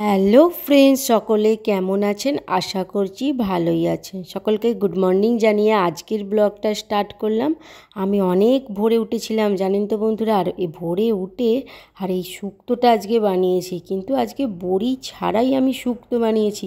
Hello friends, সকলে কেমন আছেন? আশা করছি ভালোই আছেন। সকলকে গুড মর্নিং জানিয়ে আজকের ব্লগটা স্টার্ট করলাম। আমি অনেক ভোরে উঠেছিলাম জানেন তো বন্ধুরা, আর এই ভোরে উঠে আর এই শুক্তোটা আজকে বানিয়েছি, কিন্তু আজকে বড়ি ছাড়াই আমি শুক্তো বানিয়েছি।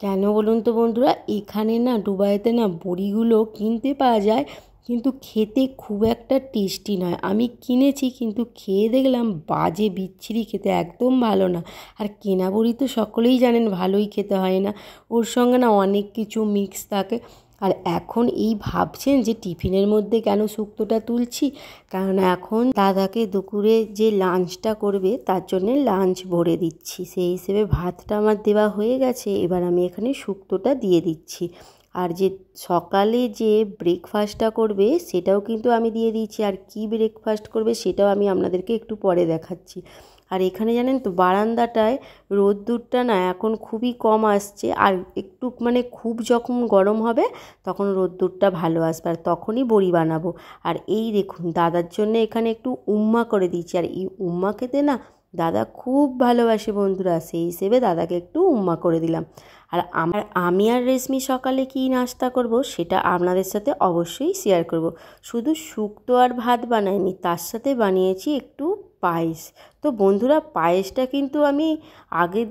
কেন বলুন তো বন্ধুরা, এখানে না দুবাইতে না বড়িগুলো কিনতে পাওয়া যায়, কিন্তু খেতে খুব একটা টেস্টি নয়। আমি কিনেছি কিন্তু খেয়ে দেখলাম বাজে, বিচ্ছিরি খেতে, একদম ভালো না। আর কেনা বড়ি তো সকলেই জানেন ভালোই খেতে হয় না, ওর সঙ্গে না অনেক কিছু মিক্স থাকে। আর এখন এই ভাবছেন যে টিফিনের মধ্যে কেন শুক্তোটা তুলছি, কারণ এখন দাদাকে দুপুরে যে লাঞ্চটা করবে তার জন্যে লাঞ্চ ভরে দিচ্ছি, সেই হিসেবে ভাতটা আমার দেওয়া হয়ে গেছে। এবার আমি এখানে শুক্তোটা দিয়ে দিচ্ছি। আর যে সকালে যে ব্রেকফাস্টটা করবে সেটাও কিন্তু আমি দিয়ে দিয়েছি। আর কি ব্রেকফাস্ট করবে সেটাও আমি আপনাদেরকে একটু পরে দেখাচ্ছি। আর এখানে জানেন তো বারান্দাটায় রোদ্দুরটা না এখন খুবই কম আসছে, আর একটু মানে খুব যখন গরম হবে তখন রোদ্দুরটা ভালো আসবে, আর তখনই বড়ি বানাবো। আর এই দেখুন দাদার জন্য এখানে একটু উম্মা করে দিচ্ছি, আর এই উম্মা খেতে না দাদা খুব ভালোবাসে বন্ধুরা, সেই হিসেবে দাদাকে একটু উম্মা করে দিলাম। আর আমি আর রেশমি সকালে কী নাস্তা করব সেটা আপনাদের সাথে অবশ্যই শেয়ার করব। শুধু শুক্তো আর ভাত বানাইনি, তার সাথে বানিয়েছি একটু পায়েস। তো বন্ধুরা, পায়েসটা কিন্তু আমি আগে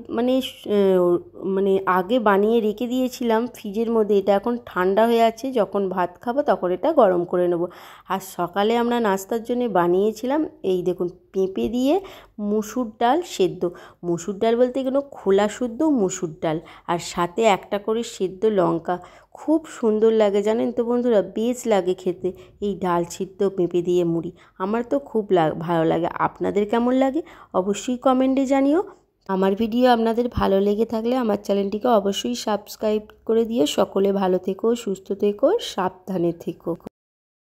আগে বানিয়ে রেখে দিয়েছিলাম ফ্রিজের মধ্যে। এটা এখন ঠান্ডা হয়ে আছে, যখন ভাত খাবো তখন এটা গরম করে নেব। আর সকালে আমরা নাস্তার জন্য বানিয়েছিলাম এই দেখুন পেঁপে দিয়ে মুসুর ডাল সেদ্ধ। মুসুর ডাল বলতে গেলে খোলা শুদ্ধ মুসুর ডাল, আর সাথে একটা করে সেদ্ধ লঙ্কা। খুব সুন্দর লাগে জানেন তো বন্ধুরা, বেশ লাগে খেতে এই ডাল সিদ্ধ পেঁপে দিয়ে মুড়ি। আমার তো খুব ভালো লাগে। আপনাদের কেমন লাগে অবশ্যই কমেন্টে জানিও। আমার ভিডিও আপনাদের ভালো লেগে থাকলে আমার চ্যানেলটিকে অবশ্যই সাবস্ক্রাইব করে দিও। সকলে ভালো থেকো, সুস্থ থেকো, সাবধানে থেকো।